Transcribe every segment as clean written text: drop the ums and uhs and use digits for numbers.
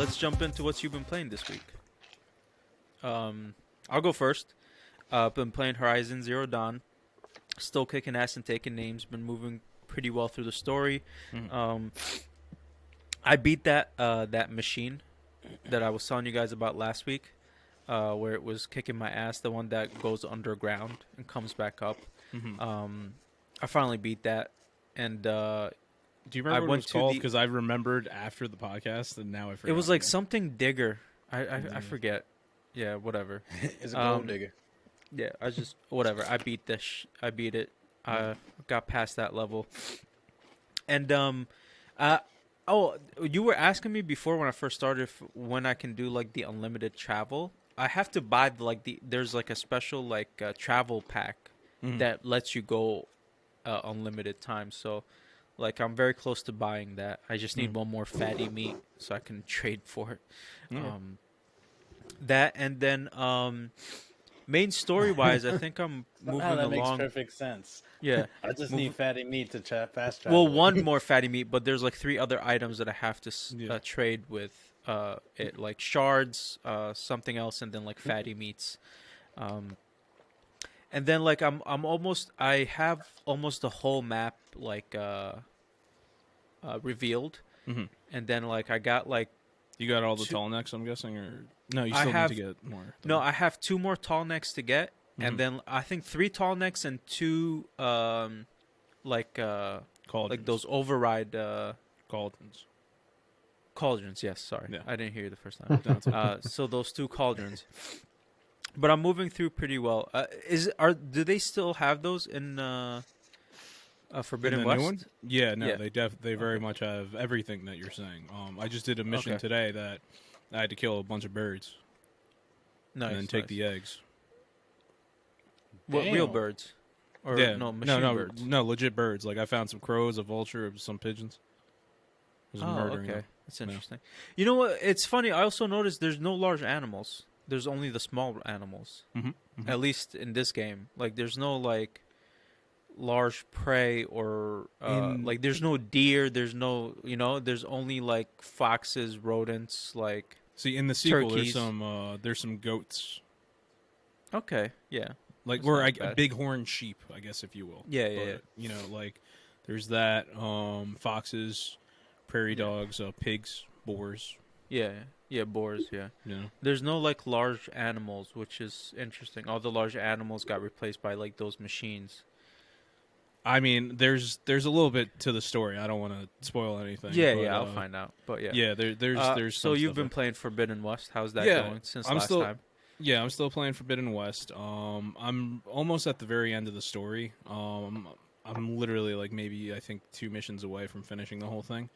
let's jump into what you've been playing this week. I'll go first. Been playing Horizon Zero Dawn. Still kicking ass and taking names. Been moving pretty well through the story. I beat that machine that I was telling you guys about last week, where it was kicking my ass. The one that goes underground and comes back up. I finally beat that, and do you remember what it was called? Because I remembered after the podcast, and now I forgot. It was like something digger. I forget. Yeah, whatever. It's a gold digger. Yeah, I just whatever. I beat this. I beat it. I got past that level. And you were asking me before when I first started when I can do like the unlimited travel. I have to buy there's like a special like travel pack that lets you go unlimited time. So like I'm very close to buying that. I just need one more fatty meat so I can trade for it. That and then main story wise, I think I'm moving along. That makes perfect sense. Yeah, I just need fatty meat to fast travel. Well, one more fatty meat, but there's like 3 other items that I have to trade with it, like shards, something else, and then like fatty meats. And then like I have almost the whole map like revealed, and then like I got like. You got all the tall necks, I'm guessing, or no? You still need to get more. No, I have 2 more tall necks to get, and then I think 3 tall necks and 2 like those override cauldrons. Cauldrons, yes. Sorry, I didn't hear you the first time. So those 2 cauldrons. But I'm moving through pretty well. Do they still have those in Forbidden West? New one? Yeah, no, they very much have everything that you're saying. I just did a mission today that I had to kill a bunch of birds. Nice, and then take the eggs. What, real birds? Or machine birds? No, legit birds. Like I found some crows, a vulture, some pigeons. Okay. That's interesting. You know what? It's funny. I also noticed there's no large animals. There's only the small animals. At least in this game. Like there's no like large prey or like there's no deer, there's no there's only like foxes, rodents, like in the sequel turkeys. There's some goats. Okay, yeah. Like we're a bighorn sheep, I guess, if you will. Yeah. You know, like there's that foxes, prairie dogs, pigs, boars. Yeah, boars, yeah. There's no like large animals, which is interesting. All the large animals got replaced by like those machines. I mean, there's a little bit to the story. I don't want to spoil anything. Yeah, I'll find out. But there's. So you've been playing Forbidden West. How's that going since last time? Yeah, I'm still playing Forbidden West. I'm almost at the very end of the story. I'm literally like maybe I think 2 missions away from finishing the whole thing.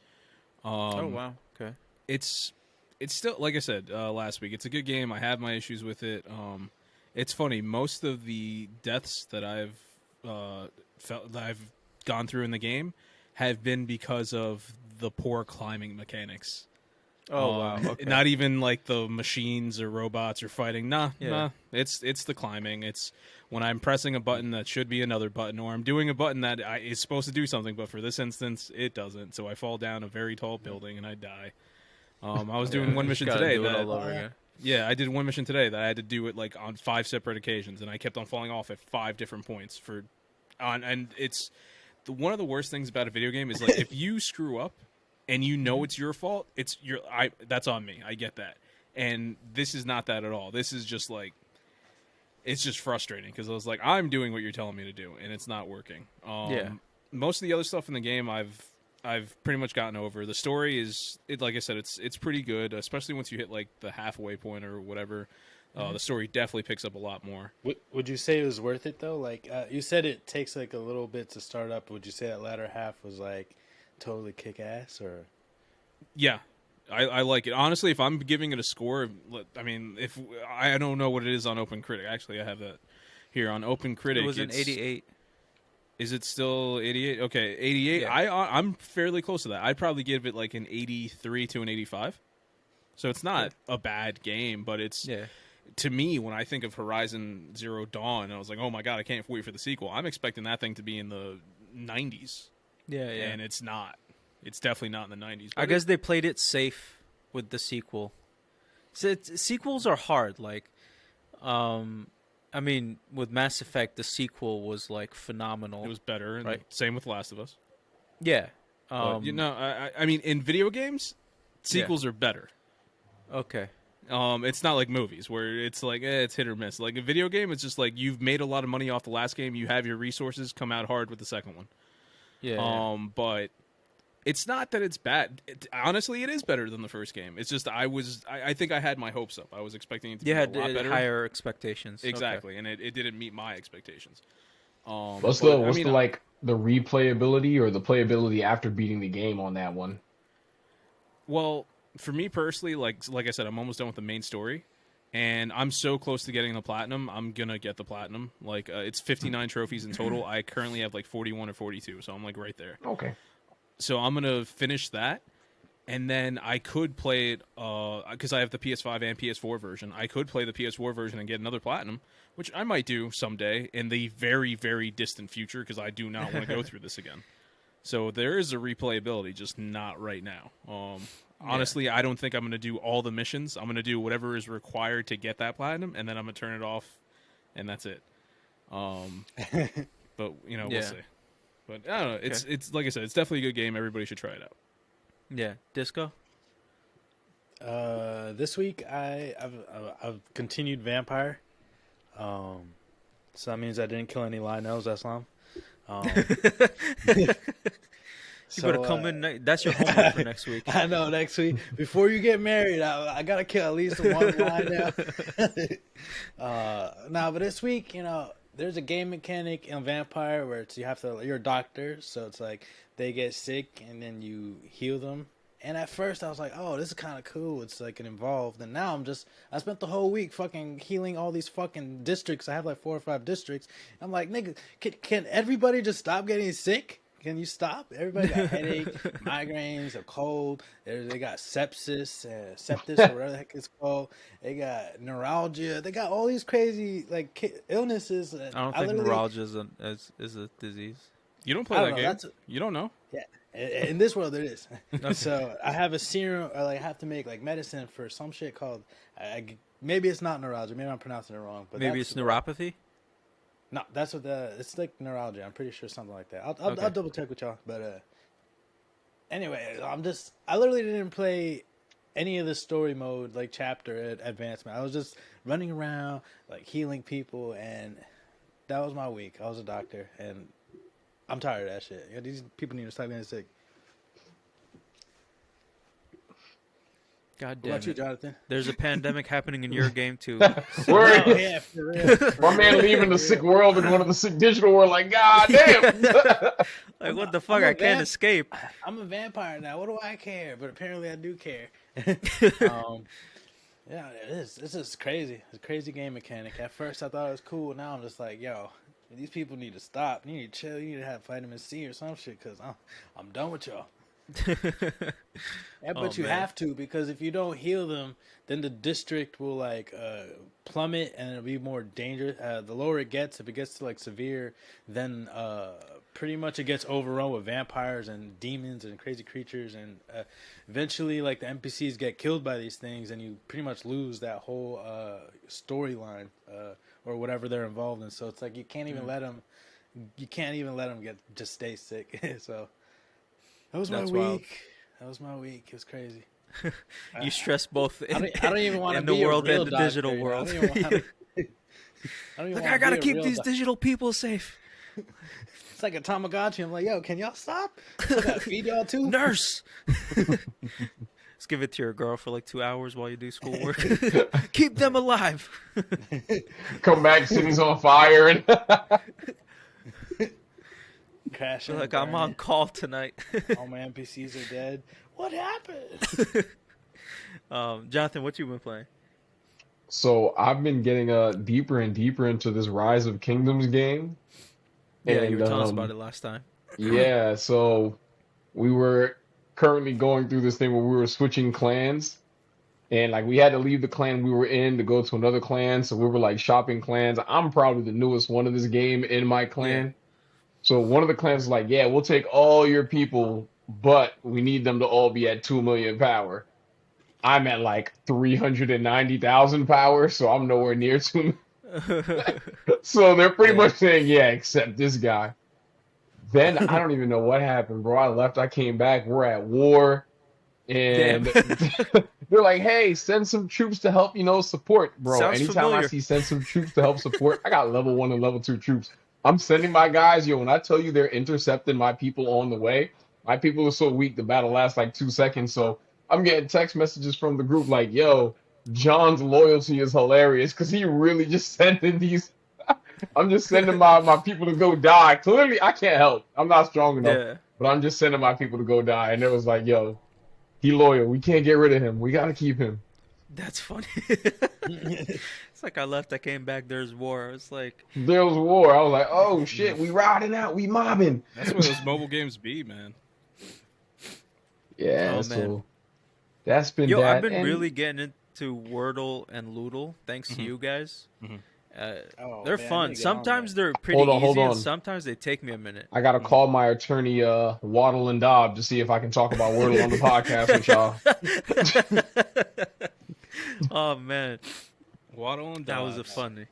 Oh wow, okay. It's still, like I said last week. It's a good game. I have my issues with it. It's funny. Most of the deaths that I've gone through in the game have been because of the poor climbing mechanics. Oh wow! Okay. Not even like the machines or robots or fighting. Nah. It's the climbing. It's when I'm pressing a button that should be another button, or I'm doing a button that is supposed to do something, but for this instance, it doesn't. So I fall down a very tall building and I die. I was doing one mission today I did one mission today that I had to do it like on 5 separate occasions, and I kept on falling off at 5 different points and it's one of the worst things about a video game is like if you screw up and you know it's your fault, that's on me. I get that. And this is not that at all. This is just like it's just frustrating because I was like, I'm doing what you're telling me to do and it's not working. Most of the other stuff in the game I've pretty much gotten over. The story is, like I said, it's pretty good, especially once you hit like the halfway point or whatever. The story definitely picks up a lot more. Would you say it was worth it though? Like you said, it takes like a little bit to start up. Would you say that latter half was like totally kick ass or? Yeah, I like it. Honestly, if I'm giving it a score, I mean, if I don't know what it is on OpenCritic. Actually, I have that here on OpenCritic. It was an 88. Is it still 88? Okay, 88. Yeah. I'm fairly close to that. I'd probably give it like an 83 to an 85. So it's not a bad game, but it's to me, when I think of Horizon Zero Dawn, I was like, oh my god, I can't wait for the sequel. I'm expecting that thing to be in the 90s. Yeah. And it's not. It's definitely not in the 90s. I guess they played it safe with the sequel. So sequels are hard. Like, I mean, with Mass Effect, the sequel was like phenomenal. It was better, and right? Same with Last of Us. Yeah. But, I mean, in video games, sequels are better. Okay. It's not like movies where it's like it's hit or miss. Like a video game, it's just like you've made a lot of money off the last game. You have your resources, come out hard with the second one. Yeah. But it's not that it's bad. Honestly, it is better than the first game. It's just I think I had my hopes up. I was expecting it to be a lot better. Higher expectations. Exactly, okay. and it didn't meet my expectations. What's the replayability or the playability after beating the game on that one? Well, for me personally, like I said, I'm almost done with the main story, and I'm so close to getting the platinum. I'm gonna get the platinum. Like it's 59 trophies in total. I currently have like 41 or 42, so I'm like right there. Okay. So I'm gonna finish that, and then I could play it because I have the PS5 and PS4 version. I could play the PS4 version and get another platinum, which I might do someday in the very, very distant future because I do not want to go through this again. So there is a replayability, just not right now. Honestly, I don't think I'm going to do all the missions. I'm going to do whatever is required to get that platinum, and then I'm going to turn it off, and that's it. But we'll see. But I don't know. It's like I said, it's definitely a good game. Everybody should try it out. Yeah, Disco. This week I've continued Vampyr. So that means I didn't kill any Lionels, Eslam. You better come in. That's your homework for next week. I know, next week. Before you get married, I gotta kill at least one Lionel. But this week, there's a game mechanic in Vampyr where you're a doctor, so it's like they get sick and then you heal them. And at first I was like, oh, this is kind of cool. It's like involved. And now I spent the whole week fucking healing all these fucking districts. I have like 4 or 5 districts. I'm like, nigga, can everybody just stop getting sick? Can you stop? Everybody got headache, migraines, a cold. They got sepsis, septis, or whatever the heck it's called. They got neuralgia. They got all these crazy illnesses. I don't think neuralgia is a disease. You don't play that game. You don't know. Yeah. In this world, it is. So I have a serum, or I have to make like medicine for some shit called. Maybe it's not neuralgia. Maybe I'm pronouncing it wrong. But maybe it's neuropathy. No, that's what it's like neuralgia. I'm pretty sure something like that. I'll double check with y'all. But anyway, I literally didn't play any of the story mode like chapter advancement. I was just running around like healing people, and that was my week. I was a doctor, and I'm tired of that shit. Yeah, these people need to stop getting sick. God damn. What about you, Jonathan? There's a pandemic happening in your game too. Yeah, for real. My man leaving the sick world and going to the sick digital world. Like, god damn. Like, what the fuck? I can't escape. I'm a vampire now. What do I care? But apparently, I do care. Yeah, it is. This is crazy. It's a crazy game mechanic. At first, I thought it was cool. Now I'm just like, yo, these people need to stop. You need to chill. You need to have vitamin C or some shit because I'm done with y'all. Yeah, but you have to, because if you don't heal them, then the district will like plummet and it'll be more dangerous. The lower it gets, if it gets to like severe, then pretty much it gets overrun with vampires and demons and crazy creatures, and eventually like the NPCs get killed by these things, and you pretty much lose that whole storyline or whatever they're involved in. So it's like you can't even let them. You can't even let them just stay sick. So that was my week. Wild. That was my week. It was crazy. You stress both I don't even want to in be the world a real and the doctor, digital world. I gotta keep these digital people safe. It's like a Tamagotchi. I'm like, yo, can y'all stop? I gotta feed y'all too. Nurse. Just give it to your girl for like 2 hours while you do schoolwork. Keep them alive. Come back, city's on fire, and crashing. Like, I'm on call tonight. All my NPCs are dead. What happened? Jonathan, what you been playing? So I've been getting deeper and deeper into this Rise of Kingdoms game. Yeah, you were telling us about it last time. Yeah, so we were currently going through this thing where we were switching clans. And like we had to leave the clan we were in to go to another clan. So we were like shopping clans. I'm probably the newest one of this game in my clan. Yeah. So one of the clans was like, yeah, we'll take all your people, but we need them to all be at 2 million power. I'm at like 390,000 power, so I'm nowhere near to So they're pretty much saying, yeah, except this guy. Then I don't even know what happened, bro. I left, I came back, we're at war. And they're like, hey, send some troops to help, support. Bro, Sounds anytime familiar. I see send some troops to help support, I got level 1 and level 2 troops. I'm sending my guys, when I tell you they're intercepting my people on the way, my people are so weak, the battle lasts like 2 seconds. So I'm getting text messages from the group like, yo, John's loyalty is hilarious because he really just sending these. I'm just sending my people to go die. Clearly, I can't help. I'm not strong enough. But I'm just sending my people to go die. And it was like, yo, he loyal. We can't get rid of him. We got to keep him. That's funny. It's like I left, I came back, there's war. It's like... There was war. I was like, oh, shit, we riding out. We mobbing. That's what those mobile games be, man. Yeah, so that's been that. I've been really getting into Wordle and Loodle, thanks to you guys. They're fun. Sometimes they're pretty easy, and sometimes they take me a minute. I gotta call my attorney, Waddle and Dobb, to see if I can talk about Wordle on the podcast with y'all. Oh man, Waddle and that Dobbs. was a funny.